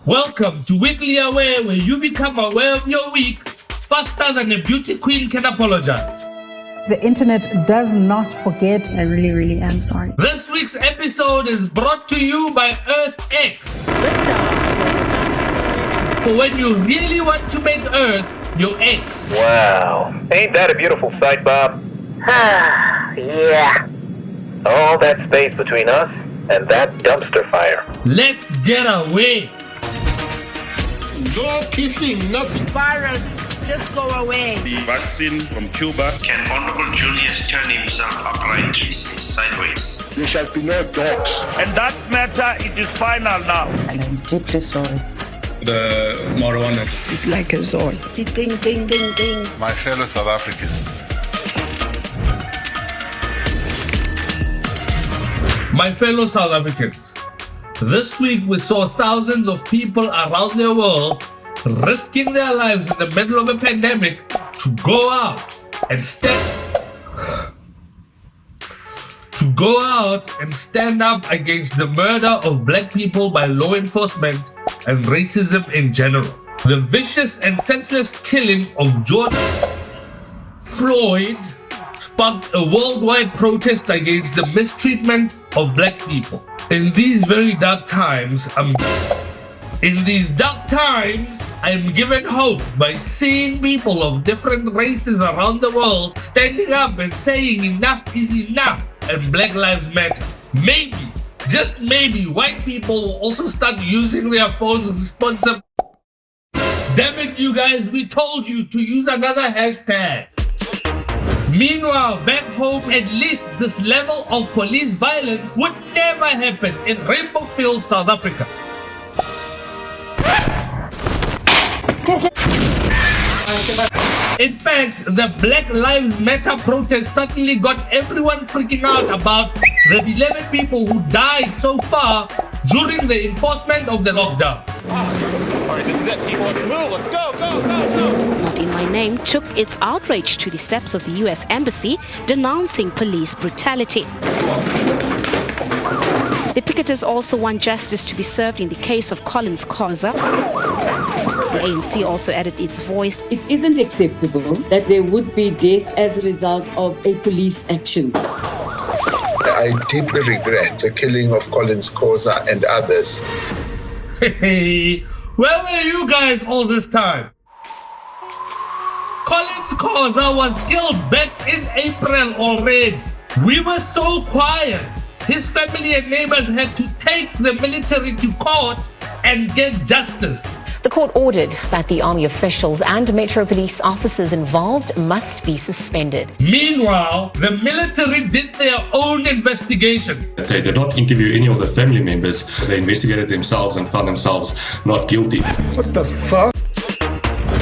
Welcome to Politically Aweh, where you become aware of your week faster than a beauty queen can apologize. The internet does not forget. I really am sorry. This week's episode is brought to you by EarthX. For when you really want to make Earth your ex. Wow. Ain't that a beautiful sight, Bob? Yeah. All that space between us and that dumpster fire. Let's get away. No kissing, nothing. Virus, just go away. The vaccine from Cuba. Can Honorable Julius turn himself upright, sideways? There shall be no dogs. And that matter, it is final now. And I'm deeply sorry. The marijuana. It's like a zone. Ding, ding, ding, ding. My fellow South Africans. My fellow South Africans, this week we saw thousands of people around the world risking their lives in the middle of a pandemic to go out and stand up against the murder of black people by law enforcement and racism in general. The vicious and senseless killing of George Floyd sparked a worldwide protest against the mistreatment of black people. In these very dark times, I'm given hope by seeing people of different races around the world standing up and saying enough is enough and Black Lives Matter. Maybe, just maybe, white people will also start using their phones responsibly. Damn it, you guys, we told you to use another hashtag. Meanwhile, back home, at least this level of police violence would never happen in Rainbow Field, South Africa. In fact, the Black Lives Matter protest suddenly got everyone freaking out about the 11 people who died so far during the enforcement of the lockdown. All right, this is it, people. Let's move. Let's go. Not in My Name took its outrage to the steps of the U.S. Embassy, denouncing police brutality. The picketers also want justice to be served in the case of CollinsKhosa. The ANC also added its voice. It isn't acceptable that there would be death as a result of a police action. I deeply regret the killing of CollinsKhosa and others. Hey, where were you guys all this time? CollinsKhosa was killed back in April already. We were so quiet. His family and neighbors had to take the military to court and get justice. The court ordered that the army officials and Metro Police officers involved must be suspended. Meanwhile, the military did their own investigations. They did not interview any of the family members. They investigated themselves and found themselves not guilty. What the fuck?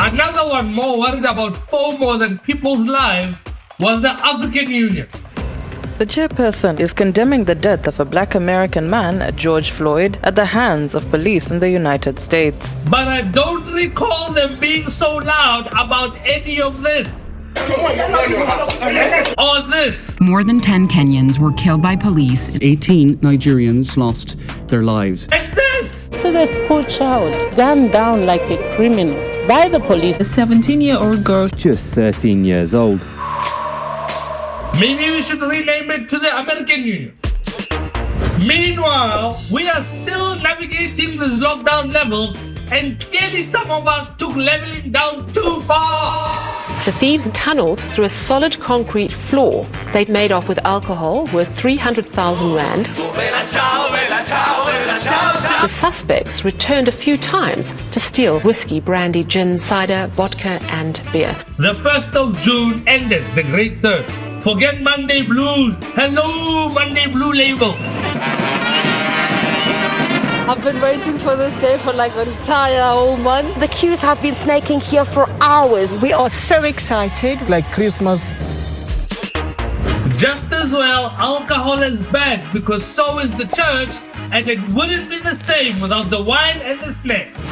Another one more worried about FOMO than people's lives was the African Union. The chairperson is condemning the death of a black American man, George Floyd, at the hands of police in the United States. But I don't recall them being so loud about any of this. Or this. More than 10 Kenyans were killed by police. 18 Nigerians lost their lives. And this. This is a school child gunned down like a criminal by the police. A 17-year-old girl, just 13 years old. Maybe we should rename it to the American Union. Meanwhile, we are still navigating these lockdown levels, and clearly some of us took leveling down too far. The thieves tunneled through a solid concrete floor. They'd made off with alcohol worth 300,000 rand. The suspects returned a few times to steal whiskey, brandy, gin, cider, vodka, and beer. The 1st of June ended the Great Thirst. Forget Monday Blues. Hello, Monday Blue Label. I've been waiting for this day for like an entire whole month. The queues have been snaking here for hours. We are so excited. It's like Christmas. Just as well, alcohol is bad because so is the church, and it wouldn't be the same without the wine and the snacks.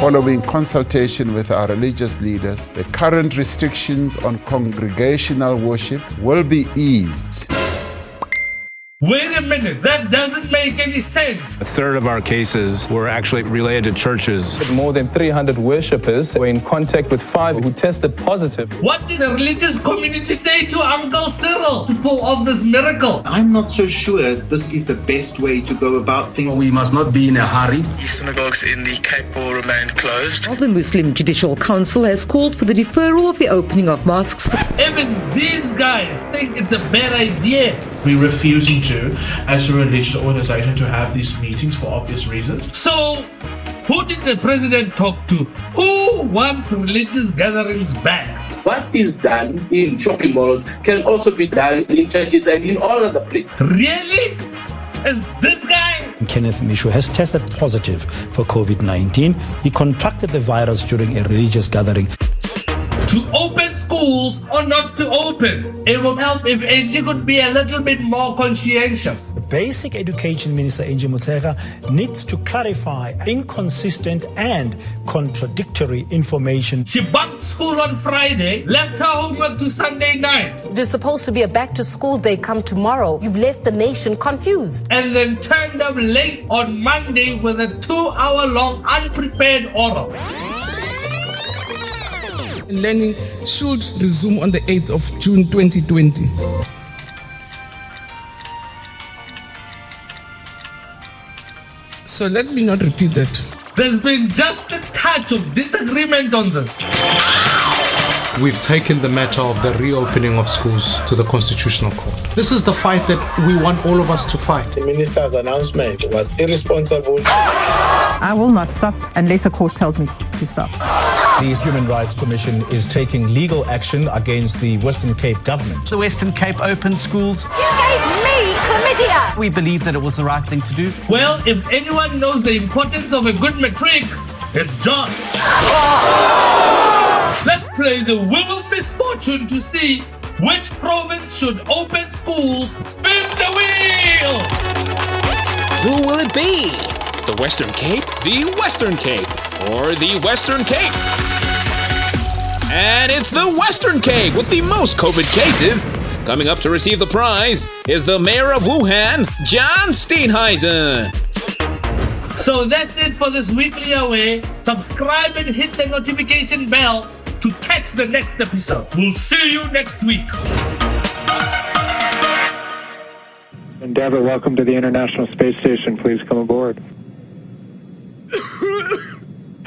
Following consultation with our religious leaders, the current restrictions on congregational worship will be eased. Wait a minute, that doesn't make any sense. A third of our cases were actually related to churches. More than 300 worshippers were in contact with 5 who tested positive. What did the religious community say to Uncle Cyril to pull off this miracle? I'm not so sure this is the best way to go about things. We must not be in a hurry. The synagogues in the Cape will remain closed. The Muslim Judicial Council has called for the deferral of the opening of mosques. Even these guys think it's a bad idea. We're refusing as a religious organization to have these meetings for obvious reasons. So, who did the president talk to? Who wants religious gatherings back? What is done in shopping malls can also be done in churches and in all other places. Really? Is this guy? Kenneth Mishu has tested positive for COVID-19. He contracted the virus during a religious gathering. To open schools or not to open? It would help if Angie could be a little bit more conscientious. Basic Education Minister Angie Motshekga needs to clarify inconsistent and contradictory information. She bunked school on Friday, left her homework to Sunday night. There's supposed to be a back-to-school day come tomorrow. You've left the nation confused. And then turned up late on Monday with a 2-hour-long unprepared oral. Learning should resume on the 8th of June 2020. So let me not repeat that. There's been just a touch of disagreement on this. We've taken the matter of the reopening of schools to the Constitutional Court. This is the fight that we want all of us to fight. The minister's announcement was irresponsible. I will not stop unless a court tells me to stop. The Human Rights Commission is taking legal action against the Western Cape government. The Western Cape opened schools. You gave me chlamydia! We believe that it was the right thing to do. Well, if anyone knows the importance of a good matric, it's John. Let's play the Wheel of Misfortune to see which province should open schools. Spin the wheel! Who will it be? The Western Cape, the Western Cape, or the Western Cape? And it's the Western Cape with the most COVID cases. Coming up to receive the prize is the mayor of Wuhan, John Steenhuisen. So that's it for this weekly away. Subscribe and hit the notification bell to catch the next episode. We'll see you next week. Endeavour, welcome to the International Space Station. Please come aboard.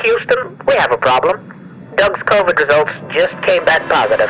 Houston, we have a problem. Doug's COVID results just came back positive.